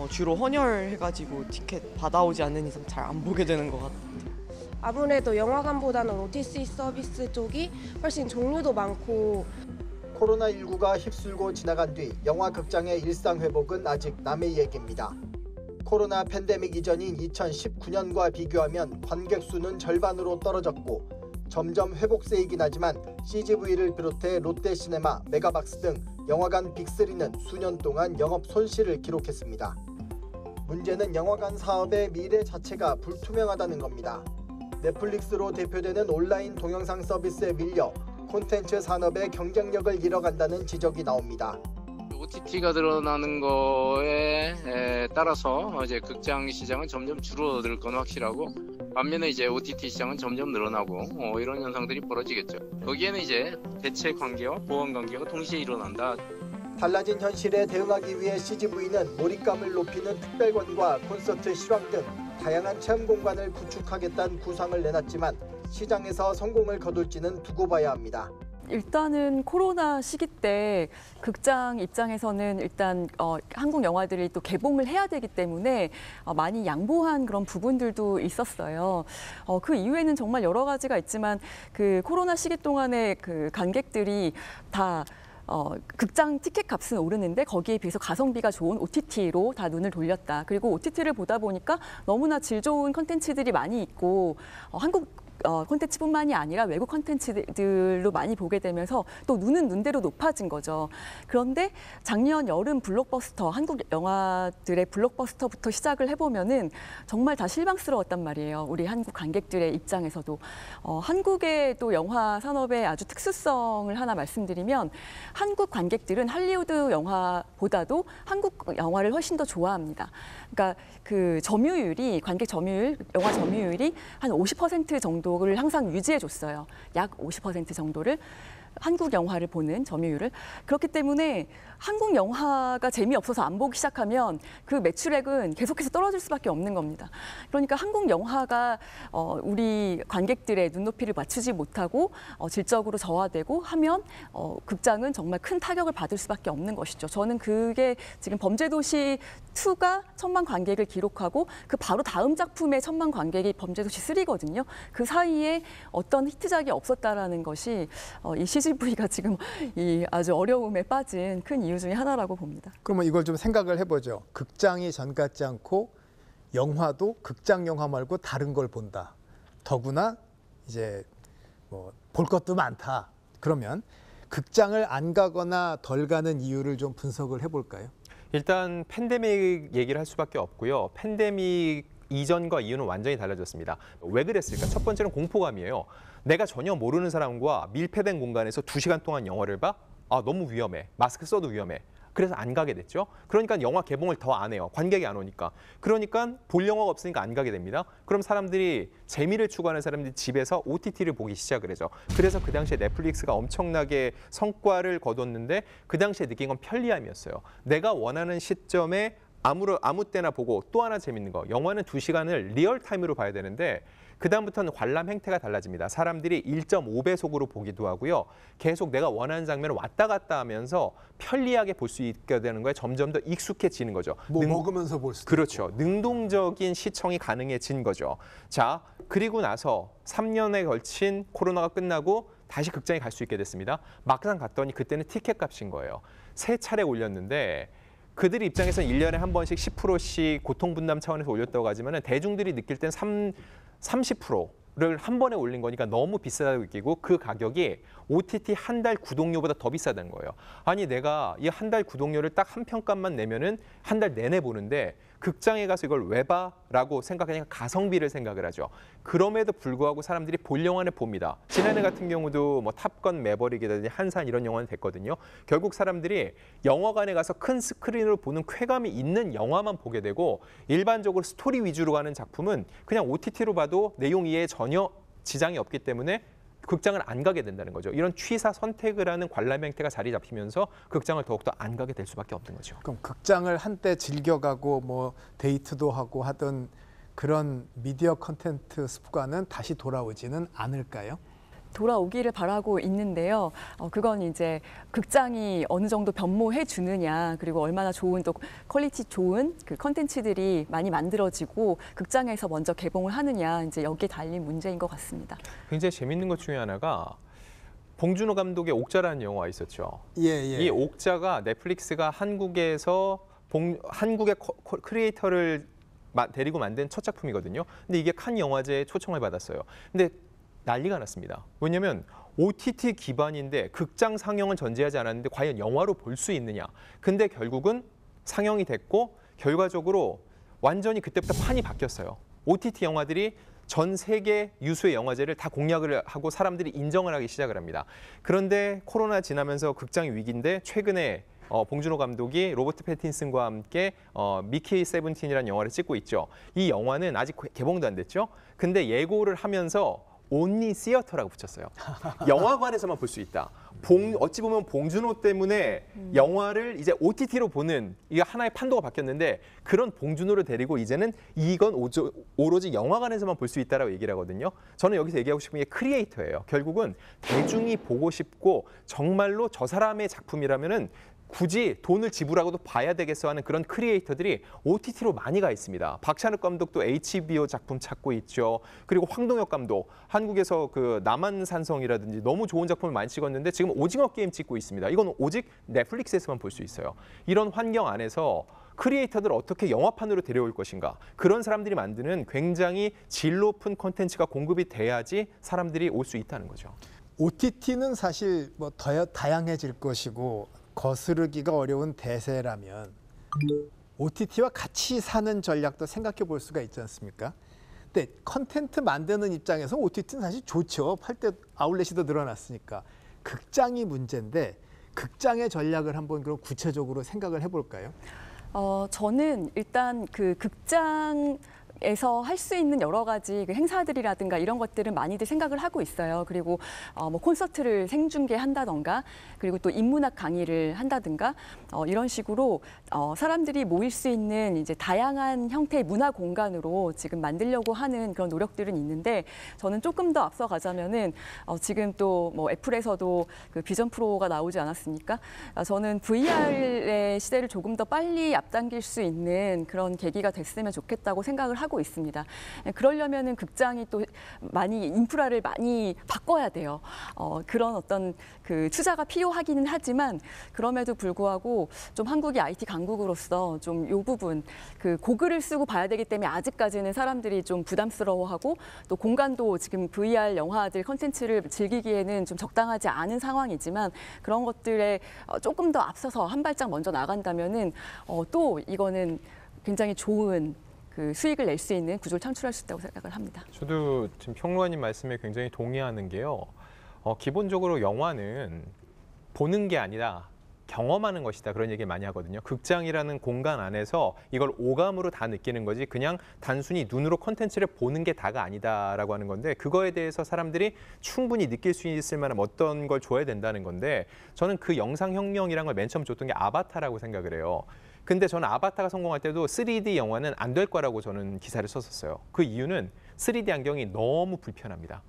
주로 헌혈해가지고 티켓 받아오지 않는 이상 잘 안 보게 되는 것 같아요. 아무래도 영화관보다는 OTC 서비스 쪽이 훨씬 종류도 많고 코로나19가 휩쓸고 지나간 뒤 영화 극장의 일상 회복은 아직 남의 얘기입니다. 코로나 팬데믹 이전인 2019년과 비교하면 관객 수는 절반으로 떨어졌고 점점 회복세이긴 하지만 CGV를 비롯해 롯데시네마, 메가박스 등 영화관 빅3는 수년 동안 영업 손실을 기록했습니다. 문제는 영화관 사업의 미래 자체가 불투명하다는 겁니다. 넷플릭스로 대표되는 온라인 동영상 서비스에 밀려 콘텐츠 산업의 경쟁력을 잃어간다는 지적이 나옵니다. OTT가 늘어나는 거에 따라서 이제 극장 시장은 점점 줄어들 건 확실하고, 반면에 이제 OTT 시장은 점점 늘어나고 이런 현상들이 벌어지겠죠. 거기에는 이제 대체 관계와 보완 관계가 동시에 일어난다. 달라진 현실에 대응하기 위해 CGV는 몰입감을 높이는 특별관과 콘서트 실황 등 다양한 체험 공간을 구축하겠다는 구상을 내놨지만 시장에서 성공을 거둘지는 두고 봐야 합니다. 일단은 코로나 시기 때 극장 입장에서는 일단 한국 영화들이 또 개봉을 해야 되기 때문에 많이 양보한 그런 부분들도 있었어요. 그 이후에는 정말 여러 가지가 있지만 그 코로나 시기 동안에 그 관객들이 다 극장 티켓 값은 오르는데 거기에 비해서 가성비가 좋은 OTT로 다 눈을 돌렸다. 그리고 OTT를 보다 보니까 너무나 질 좋은 콘텐츠들이 많이 있고 한국 콘텐츠뿐만이 아니라 외국 콘텐츠들로 많이 보게 되면서 또 눈은 눈대로 높아진 거죠. 그런데 작년 여름 블록버스터, 한국 영화들의 블록버스터부터 시작을 해보면은 정말 다 실망스러웠단 말이에요. 우리 한국 관객들의 입장에서도. 한국의 또 영화 산업의 아주 특수성을 하나 말씀드리면 한국 관객들은 할리우드 영화보다도 한국 영화를 훨씬 더 좋아합니다. 그러니까 그 점유율이, 관객 점유율, 영화 점유율이 한 50% 정도를 항상 유지해 줬어요. 약 50% 정도를. 한국 영화를 보는 점유율을. 그렇기 때문에 한국 영화가 재미없어서 안 보기 시작하면 그 매출액은 계속해서 떨어질 수밖에 없는 겁니다. 그러니까 한국 영화가 우리 관객들의 눈높이를 맞추지 못하고 질적으로 저하되고 하면 극장은 정말 큰 타격을 받을 수밖에 없는 것이죠. 저는 그게 지금 범죄도시 2가 1000만 관객을 기록하고 그 바로 다음 작품의 1000만 관객이 범죄도시 3거든요. 그 사이에 어떤 히트작이 없었다라는 것이 이 CGV가 지금 이 아주 어려움에 빠진 큰 이유 중에 하나라고 봅니다. 그러면 이걸 좀 생각을 해보죠. 극장이 전 같지 않고 영화도 극장 영화 말고 다른 걸 본다. 더구나 이제 뭐 볼 것도 많다. 그러면 극장을 안 가거나 덜 가는 이유를 좀 분석을 해볼까요? 일단 팬데믹 얘기를 할 수밖에 없고요. 팬데믹 이전과 이후는 완전히 달라졌습니다. 왜 그랬을까? 첫 번째는 공포감이에요. 내가 전혀 모르는 사람과 밀폐된 공간에서 2시간 동안 영화를 봐? 아, 너무 위험해. 마스크 써도 위험해. 그래서 안 가게 됐죠. 그러니까 영화 개봉을 더 안 해요. 관객이 안 오니까. 그러니까 볼 영화가 없으니까 안 가게 됩니다. 그럼 사람들이 재미를 추구하는 사람들이 집에서 OTT를 보기 시작을 하죠. 그래서 그 당시에 넷플릭스가 엄청나게 성과를 거뒀는데 그 당시에 느낀 건 편리함이었어요. 내가 원하는 시점에 아무 때나 보고 또 하나 재밌는 거. 영화는 2시간을 리얼타임으로 봐야 되는데 그다음부터는 관람 행태가 달라집니다. 사람들이 1.5배속으로 보기도 하고요. 계속 내가 원하는 장면을 왔다 갔다 하면서 편리하게 볼 수 있게 되는 거에 점점 더 익숙해지는 거죠. 먹으면서 볼 수도 그렇죠. 있고. 능동적인 시청이 가능해진 거죠. 자, 그리고 나서 3년에 걸친 코로나가 끝나고 다시 극장에 갈 수 있게 됐습니다. 막상 갔더니 그때는 티켓 값인 거예요. 3차례 올렸는데 그들 입장에서는 1년에 한 번씩 10%씩 고통분담 차원에서 올렸다고 하지만 대중들이 느낄 땐 30%를 한 번에 올린 거니까 너무 비싸다고 느끼고 그 가격이 OTT 한 달 구독료보다 더 비싸다는 거예요. 아니 내가 이 한 달 구독료를 딱 한 편값만 내면은 한 달 내내 보는데 극장에 가서 이걸 왜 봐? 라고 생각하니까 가성비를 생각을 하죠. 그럼에도 불구하고 사람들이 볼 영화를 봅니다. 지난해 같은 경우도 뭐 탑건 매버릭이라든지 한산 이런 영화는 됐거든요. 결국 사람들이 영화관에 가서 큰 스크린으로 보는 쾌감이 있는 영화만 보게 되고 일반적으로 스토리 위주로 가는 작품은 그냥 OTT로 봐도 내용 이해에 전혀 지장이 없기 때문에 극장을 안 가게 된다는 거죠. 이런 취사 선택을 하는 관람 행태가 자리 잡히면서 극장을 더욱더 안 가게 될 수밖에 없는 거죠. 그럼 극장을 한때 즐겨가고 뭐 데이트도 하고 하던 그런 미디어 컨텐츠 습관은 다시 돌아오지는 않을까요? 돌아오기를 바라고 있는데요. 그건 이제 극장이 어느 정도 변모해 주느냐, 그리고 얼마나 좋은 또 퀄리티 좋은 그 컨텐츠들이 많이 만들어지고 극장에서 먼저 개봉을 하느냐, 이제 여기에 달린 문제인 것 같습니다. 굉장히 재밌는 것 중에 하나가 봉준호 감독의 옥자라는 영화 있었죠. 이 옥자가 넷플릭스가 한국에서 한국의 크리에이터를 데리고 만든 첫 작품이거든요. 근데 이게 칸 영화제에 초청을 받았어요. 근데 난리가 났습니다. 왜냐하면 OTT 기반인데 극장 상영은 전제하지 않았는데 과연 영화로 볼 수 있느냐. 근데 결국은 상영이 됐고 결과적으로 완전히 그때부터 판이 바뀌었어요. OTT 영화들이 전 세계 유수의 영화제를 다 공략을 하고 사람들이 인정을 하기 시작을 합니다. 그런데 코로나 지나면서 극장이 위기인데 최근에 봉준호 감독이 로버트 패틴슨과 함께 미키 세븐틴이라는 영화를 찍고 있죠. 이 영화는 아직 개봉도 안 됐죠. 근데 예고를 하면서 온리 시어터라고 붙였어요. 영화관에서만 볼 수 있다. 어찌 보면 봉준호 때문에 영화를 이제 OTT로 보는 이게 하나의 판도가 바뀌었는데 그런 봉준호를 데리고 이제는 이건 오로지 영화관에서만 볼 수 있다라고 얘기를 하거든요. 저는 여기서 얘기하고 싶은 게 크리에이터예요. 결국은 대중이 보고 싶고 정말로 저 사람의 작품이라면은 굳이 돈을 지불하고도 봐야 되겠어 하는 그런 크리에이터들이 OTT로 많이 가 있습니다. 박찬욱 감독도 HBO 작품 찾고 있죠. 그리고 황동혁 감독, 한국에서 그 남한산성이라든지 너무 좋은 작품을 많이 찍었는데 지금 오징어 게임 찍고 있습니다. 이건 오직 넷플릭스에서만 볼 수 있어요. 이런 환경 안에서 크리에이터들을 어떻게 영화판으로 데려올 것인가. 그런 사람들이 만드는 굉장히 질 높은 콘텐츠가 공급이 돼야지 사람들이 올 수 있다는 거죠. OTT는 사실 뭐 더 다양해질 것이고 거스르기가 어려운 대세라면 OTT와 같이 사는 전략도 생각해 볼 수가 있지 않습니까? 근데 컨텐츠 만드는 입장에서 OTT는 사실 좋죠. 팔 때 아울렛이 더 늘어났으니까. 극장이 문제인데 극장의 전략을 한번 그럼 구체적으로 생각을 해볼까요? 저는 일단 그 극장에서 할 수 있는 여러 가지 그 행사들이라든가 이런 것들은 많이들 생각을 하고 있어요. 그리고 뭐 콘서트를 생중계한다던가 그리고 또 인문학 강의를 한다든가 이런 식으로 사람들이 모일 수 있는 이제 다양한 형태의 문화 공간으로 지금 만들려고 하는 그런 노력들은 있는데 저는 조금 더 앞서가자면은 지금 또 뭐 애플에서도 그 비전 프로가 나오지 않았습니까? 저는 VR의 시대를 조금 더 빨리 앞당길 수 있는 그런 계기가 됐으면 좋겠다고 생각을 하고 있습니다. 그러려면은 극장이 또 많이 인프라를 많이 바꿔야 돼요. 그런 어떤 그 투자가 필요하기는 하지만 그럼에도 불구하고 좀 한국이 IT 강국으로서 좀 이 부분 그 고글을 쓰고 봐야 되기 때문에 아직까지는 사람들이 좀 부담스러워하고 또 공간도 지금 VR 영화들 컨텐츠를 즐기기에는 좀 적당하지 않은 상황이지만 그런 것들에 조금 더 앞서서 한 발짝 먼저 나간다면은 또 이거는 굉장히 좋은 그 수익을 낼 수 있는 구조를 창출할 수 있다고 생각을 합니다. 저도 지금 평론가님 말씀에 굉장히 동의하는 게요. 기본적으로 영화는 보는 게 아니라 경험하는 것이다 그런 얘기를 많이 하거든요. 극장이라는 공간 안에서 이걸 오감으로 다 느끼는 거지 그냥 단순히 눈으로 콘텐츠를 보는 게 다가 아니다라고 하는 건데 그거에 대해서 사람들이 충분히 느낄 수 있을 만한 어떤 걸 줘야 된다는 건데 저는 그 영상혁명이란 걸 맨 처음 줬던 게 아바타라고 생각을 해요. 근데 저는 아바타가 성공할 때도 3D 영화는 안 될 거라고 저는 기사를 썼었어요. 그 이유는 3D 안경이 너무 불편합니다.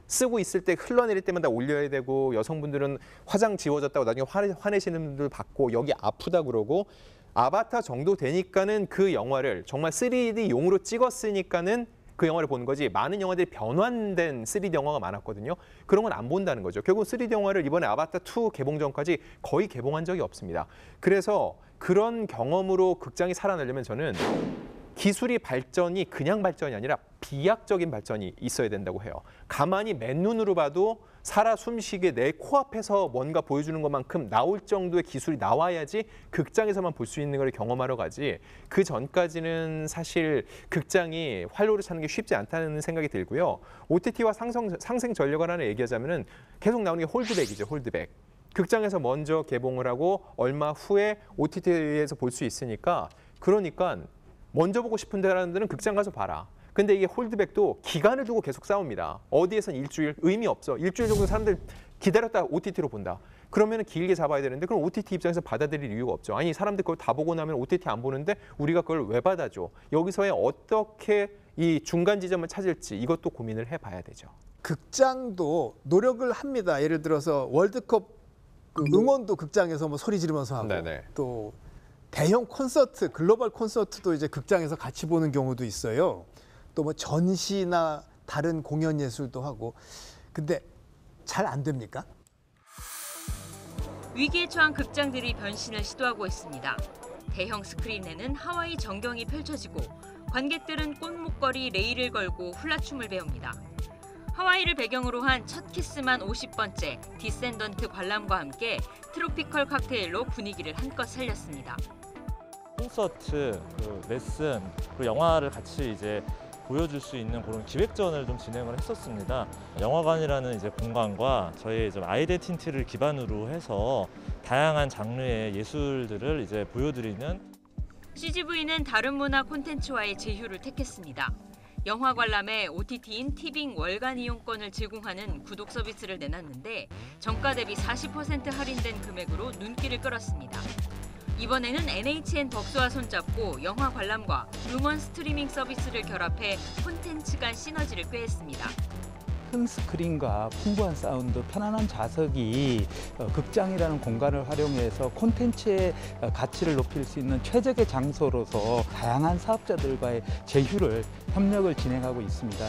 쓰고 있을 때 흘러내릴 때마다 올려야 되고 여성분들은 화장 지워졌다고 나중에 화내시는 분들 받고 여기 아프다 그러고 아바타 정도 되니까는 그 영화를 정말 3D용으로 찍었으니까는 그 영화를 보는 거지 많은 영화들이 변환된 3D 영화가 많았거든요. 그런 건 안 본다는 거죠. 결국 3D 영화를 이번에 아바타 2 개봉 전까지 거의 개봉한 적이 없습니다. 그래서 그런 경험으로 극장이 살아나려면 저는 기술이 발전이 그냥 발전이 아니라 비약적인 발전이 있어야 된다고 해요. 가만히 맨눈으로 봐도 살아 숨쉬게 내 코앞에서 뭔가 보여주는 것만큼 나올 정도의 기술이 나와야지 극장에서만 볼 수 있는 걸 경험하러 가지 그 전까지는 사실 극장이 활로를 차는 게 쉽지 않다는 생각이 들고요. OTT와 상생 전력을 하나 얘기하자면은 계속 나오는 게 홀드백이죠. 홀드백. 극장에서 먼저 개봉을 하고 얼마 후에 OTT에서 볼 수 있으니까 그러니까 먼저 보고 싶은 사람들은 극장 가서 봐라. 근데 이게 홀드백도 기간을 두고 계속 싸웁니다. 어디에선 일주일 의미 없어. 일주일 정도 사람들 기다렸다 OTT로 본다. 그러면 길게 잡아야 되는데 그럼 OTT 입장에서 받아들일 이유가 없죠. 아니 사람들 그걸 다 보고 나면 OTT 안 보는데 우리가 그걸 왜 받아줘. 여기서의 어떻게 이 중간 지점을 찾을지 이것도 고민을 해봐야 되죠. 극장도 노력을 합니다. 예를 들어서 월드컵 그 응원도 극장에서 뭐 소리 지르면서 하고 네네. 또 대형 콘서트, 글로벌 콘서트도 이제 극장에서 같이 보는 경우도 있어요. 또 뭐 전시나 다른 공연 예술도 하고. 근데 잘 안 됩니까? 위기에 처한 극장들이 변신을 시도하고 있습니다. 대형 스크린에는 하와이 전경이 펼쳐지고 관객들은 꽃목걸이 레일을 걸고 훌라춤을 배웁니다. 하와이를 배경으로 한 첫 키스만 50번째 디센던트 관람과 함께 트로피컬 칵테일로 분위기를 한껏 살렸습니다. 콘서트, 그 레슨, 그리고 영화를 같이 이제 보여줄 수 있는 그런 기획전을 좀 진행을 했었습니다. 영화관이라는 이제 공간과 저희의 좀 아이덴티티를 기반으로 해서 다양한 장르의 예술들을 이제 보여드리는 CGV는 다른 문화 콘텐츠와의 제휴를 택했습니다. 영화 관람에 OTT인 티빙 월간 이용권을 제공하는 구독 서비스를 내놨는데 정가 대비 40% 할인된 금액으로 눈길을 끌었습니다. 이번에는 NHN 벅스와 손잡고 영화 관람과 음원 스트리밍 서비스를 결합해 콘텐츠 간 시너지를 꾀했습니다. 큰 스크린과 풍부한 사운드, 편안한 좌석이 극장이라는 공간을 활용해서 콘텐츠의 가치를 높일 수 있는 최적의 장소로서 다양한 사업자들과의 제휴를, 협력을 진행하고 있습니다.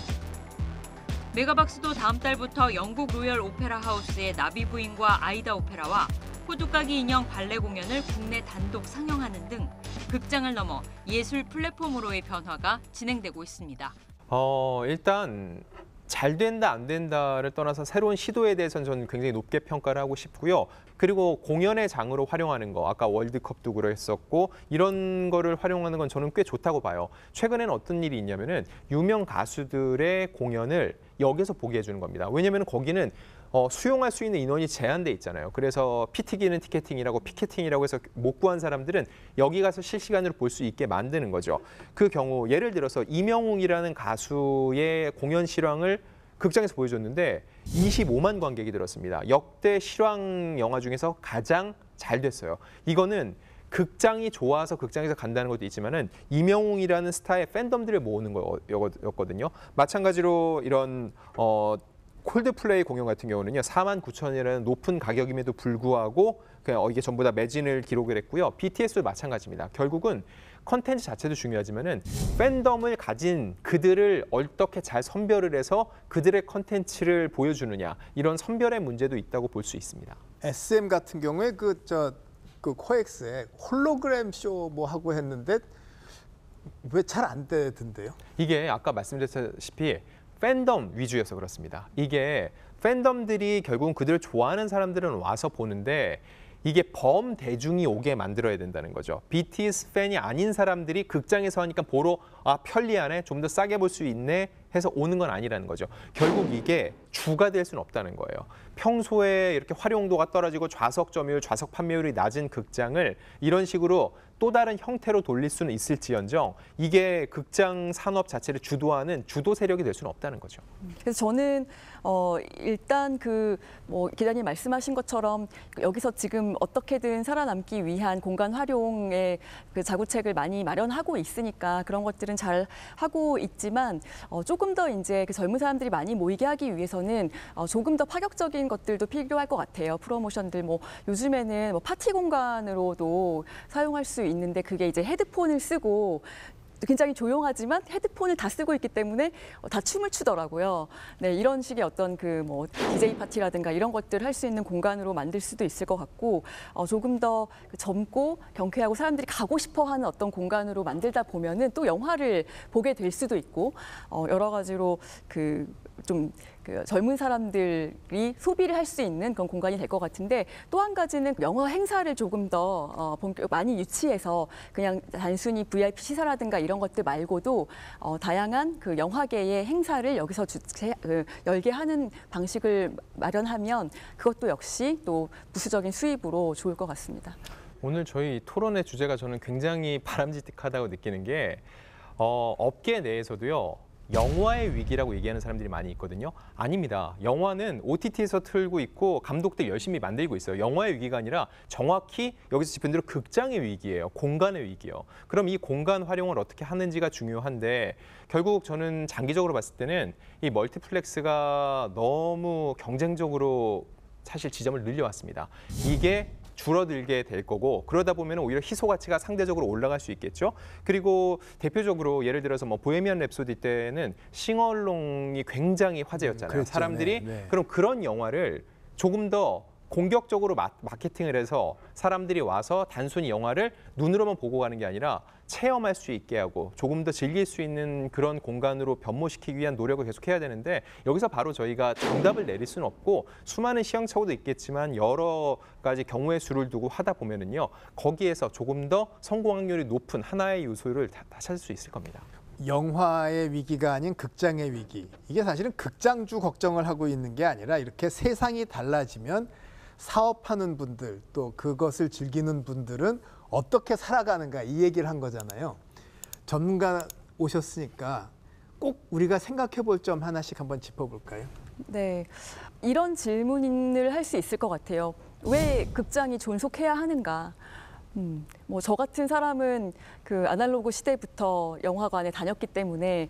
메가박스도 다음 달부터 영국 로열 오페라 하우스의 나비 부인과 아이다 오페라와 호두까기 인형 발레 공연을 국내 단독 상영하는 등 극장을 넘어 예술 플랫폼으로의 변화가 진행되고 있습니다. 일단 잘 된다 안 된다를 떠나서 새로운 시도에 대해서는 저는 굉장히 높게 평가를 하고 싶고요. 그리고 공연의 장으로 활용하는 거, 아까 월드컵도 그랬었고 이런 거를 활용하는 건 저는 꽤 좋다고 봐요. 최근에는 어떤 일이 있냐면은 유명 가수들의 공연을 여기서 보게 해주는 겁니다. 왜냐하면 거기는 수용할 수 있는 인원이 제한돼 있잖아요. 그래서 피튀기는 티켓팅이라고 피켓팅이라고 해서 못 구한 사람들은 여기 가서 실시간으로 볼 수 있게 만드는 거죠. 그 경우 예를 들어서 이명웅이라는 가수의 공연 실황을 극장에서 보여줬는데 25만 관객이 들었습니다. 역대 실황 영화 중에서 가장 잘 됐어요. 이거는 극장이 좋아서 극장에서 간다는 것도 있지만은 이명웅이라는 스타의 팬덤들을 모으는 거였거든요. 마찬가지로 이런 콜드플레이 공연 같은 경우는요. 49,000원이라는 높은 가격임에도 불구하고 그냥 이게 전부 다 매진을 기록을 했고요. BTS도 마찬가지입니다. 결국은 컨텐츠 자체도 중요하지만은 팬덤을 가진 그들을 어떻게 잘 선별을 해서 그들의 컨텐츠를 보여주느냐 이런 선별의 문제도 있다고 볼 수 있습니다. SM 같은 경우에 그 코엑스에 홀로그램 쇼 뭐 하고 했는데 왜 잘 안 되던데요? 이게 아까 말씀드렸다시피 팬덤 위주여서 그렇습니다. 이게 팬덤들이 결국은 그들을 좋아하는 사람들은 와서 보는데 이게 범대중이 오게 만들어야 된다는 거죠. BTS 팬이 아닌 사람들이 극장에서 하니까 보러 편리하네, 좀 더 싸게 볼 수 있네 해서 오는 건 아니라는 거죠. 결국 이게 주가 될 수는 없다는 거예요. 평소에 이렇게 활용도가 떨어지고 좌석 점유율, 좌석 판매율이 낮은 극장을 이런 식으로 또 다른 형태로 돌릴 수는 있을지언정 이게 극장 산업 자체를 주도하는 주도 세력이 될 수는 없다는 거죠. 그래서 저는 일단 기자님 말씀하신 것처럼 여기서 지금 어떻게든 살아남기 위한 공간 활용의 그 자구책을 많이 마련하고 있으니까 그런 것들은 잘 하고 있지만 조금 더 이제 그 젊은 사람들이 많이 모이게 하기 위해서는 조금 더 파격적인 것들도 필요할 것 같아요. 프로모션들 요즘에는 파티 공간으로도 사용할 수 있는데 그게 이제 헤드폰을 쓰고 굉장히 조용하지만 헤드폰을 다 쓰고 있기 때문에 다 춤을 추더라고요. 네, 이런 식의 어떤 DJ 파티라든가 이런 것들을 할 수 있는 공간으로 만들 수도 있을 것 같고 조금 더 젊고 경쾌하고 사람들이 가고 싶어하는 어떤 공간으로 만들다 보면은 또 영화를 보게 될 수도 있고 여러 가지로 젊은 사람들이 소비를 할 수 있는 그런 공간이 될 것 같은데 또 한 가지는 영화 행사를 조금 더 많이 유치해서 그냥 단순히 VIP 시사라든가 이런 것들 말고도 다양한 그 영화계의 행사를 여기서 열게 하는 방식을 마련하면 그것도 역시 또 부수적인 수입으로 좋을 것 같습니다. 오늘 저희 토론의 주제가 저는 굉장히 바람직하다고 느끼는 게 업계 내에서도요. 영화의 위기라고 얘기하는 사람들이 많이 있거든요. 아닙니다. 영화는 OTT에서 틀고 있고 감독들 열심히 만들고 있어요. 영화의 위기가 아니라 정확히 여기서 짚은 대로 극장의 위기예요. 공간의 위기예요. 그럼 이 공간 활용을 어떻게 하는지가 중요한데 결국 저는 장기적으로 봤을 때는 이 멀티플렉스가 너무 경쟁적으로 사실 지점을 늘려왔습니다. 이게 줄어들게 될 거고 그러다 보면 오히려 희소 가치가 상대적으로 올라갈 수 있겠죠. 그리고 대표적으로 예를 들어서 보헤미안 랩소디 때는 싱어롱이 굉장히 화제였잖아요. 그렇죠. 사람들이 네. 그럼 그런 영화를 조금 더 공격적으로 마케팅을 해서 사람들이 와서 단순히 영화를 눈으로만 보고 가는 게 아니라 체험할 수 있게 하고 조금 더 즐길 수 있는 그런 공간으로 변모시키기 위한 노력을 계속해야 되는데 여기서 바로 저희가 정답을 내릴 수는 없고 수많은 시행착오도 있겠지만 여러 가지 경우의 수를 두고 하다 보면은요 거기에서 조금 더 성공 확률이 높은 하나의 요소를 다 찾을 수 있을 겁니다. 영화의 위기가 아닌 극장의 위기. 이게 사실은 극장주 걱정을 하고 있는 게 아니라 이렇게 세상이 달라지면 사업하는 분들 또 그것을 즐기는 분들은 어떻게 살아가는가 이 얘기를 한 거잖아요. 전문가 오셨으니까 꼭 우리가 생각해 볼 점 하나씩 한번 짚어볼까요? 네, 이런 질문을 할 수 있을 것 같아요. 왜 극장이 존속해야 하는가? 뭐 저 같은 사람은 그 아날로그 시대부터 영화관에 다녔기 때문에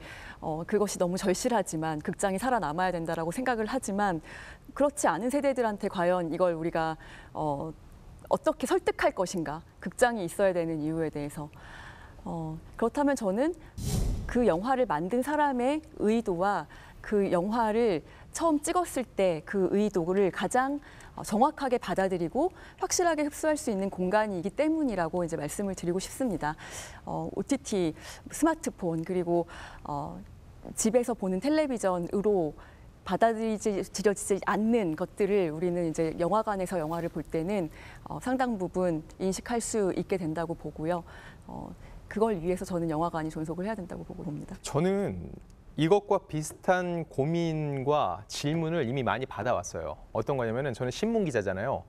그것이 너무 절실하지만 극장이 살아남아야 된다라고 생각을 하지만 그렇지 않은 세대들한테 과연 이걸 우리가 어떻게 설득할 것인가? 극장이 있어야 되는 이유에 대해서. 그렇다면 저는 그 영화를 만든 사람의 의도와 그 영화를 처음 찍었을 때 그 의도를 가장 정확하게 받아들이고 확실하게 흡수할 수 있는 공간이기 때문이라고 이제 말씀을 드리고 싶습니다. OTT, 스마트폰 그리고 집에서 보는 텔레비전으로 받아들여지지 않는 것들을 우리는 이제 영화관에서 영화를 볼 때는 상당 부분 인식할 수 있게 된다고 보고요. 그걸 위해서 저는 영화관이 존속을 해야 된다고 보고 봅니다. 저는 이것과 비슷한 고민과 질문을 이미 많이 받아왔어요. 어떤 거냐면은 저는 신문 기자잖아요.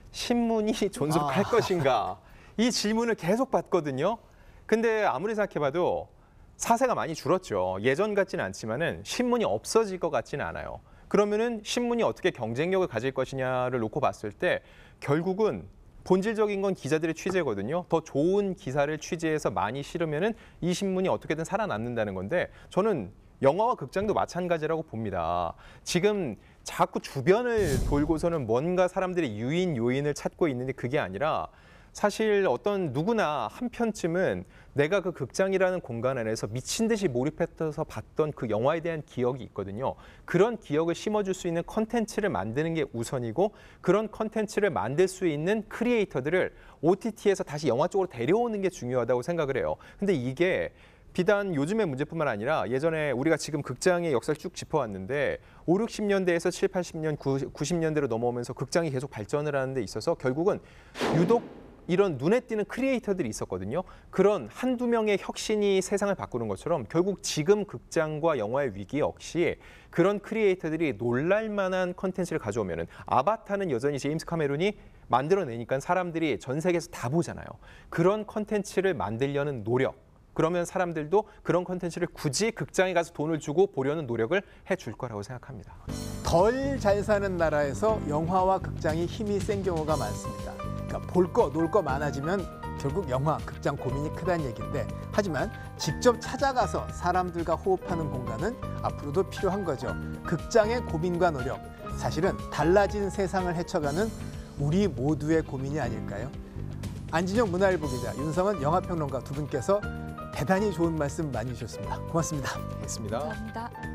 신문이 존속할 것인가? 이 질문을 계속 받거든요. 근데 아무리 생각해봐도 사세가 많이 줄었죠. 예전 같지는 않지만은 신문이 없어질 것 같지는 않아요. 그러면은 신문이 어떻게 경쟁력을 가질 것이냐를 놓고 봤을 때 결국은 본질적인 건 기자들의 취재거든요. 더 좋은 기사를 취재해서 많이 실으면은 이 신문이 어떻게든 살아남는다는 건데 저는 영화와 극장도 마찬가지라고 봅니다. 지금 자꾸 주변을 돌고서는 뭔가 사람들이 유인 요인을 찾고 있는데 그게 아니라 사실 어떤 누구나 한 편쯤은 내가 그 극장이라는 공간 안에서 미친 듯이 몰입해서 봤던 그 영화에 대한 기억이 있거든요. 그런 기억을 심어줄 수 있는 컨텐츠를 만드는 게 우선이고 그런 컨텐츠를 만들 수 있는 크리에이터들을 OTT에서 다시 영화 쪽으로 데려오는 게 중요하다고 생각을 해요. 근데 이게 비단 요즘의 문제뿐만 아니라 예전에 우리가 지금 극장의 역사를 쭉 짚어왔는데 5, 60년대에서 7, 80년, 90년대로 넘어오면서 극장이 계속 발전을 하는 데 있어서 결국은 유독 이런 눈에 띄는 크리에이터들이 있었거든요. 그런 한두 명의 혁신이 세상을 바꾸는 것처럼 결국 지금 극장과 영화의 위기 역시 그런 크리에이터들이 놀랄 만한 컨텐츠를 가져오면은 아바타는 여전히 제임스 카메론이 만들어내니까 사람들이 전 세계에서 다 보잖아요. 그런 컨텐츠를 만들려는 노력. 그러면 사람들도 그런 컨텐츠를 굳이 극장에 가서 돈을 주고 보려는 노력을 해줄 거라고 생각합니다. 덜 잘 사는 나라에서 영화와 극장이 힘이 센 경우가 많습니다. 그러니까 볼 거, 놀 거 많아지면 결국 영화, 극장 고민이 크다는 얘기인데 하지만 직접 찾아가서 사람들과 호흡하는 공간은 앞으로도 필요한 거죠. 극장의 고민과 노력, 사실은 달라진 세상을 헤쳐가는 우리 모두의 고민이 아닐까요? 안진영 문화일보 기자, 윤성은 영화평론가 두 분께서 대단히 좋은 말씀 많이 주셨습니다. 고맙습니다. 고맙습니다. 감사합니다.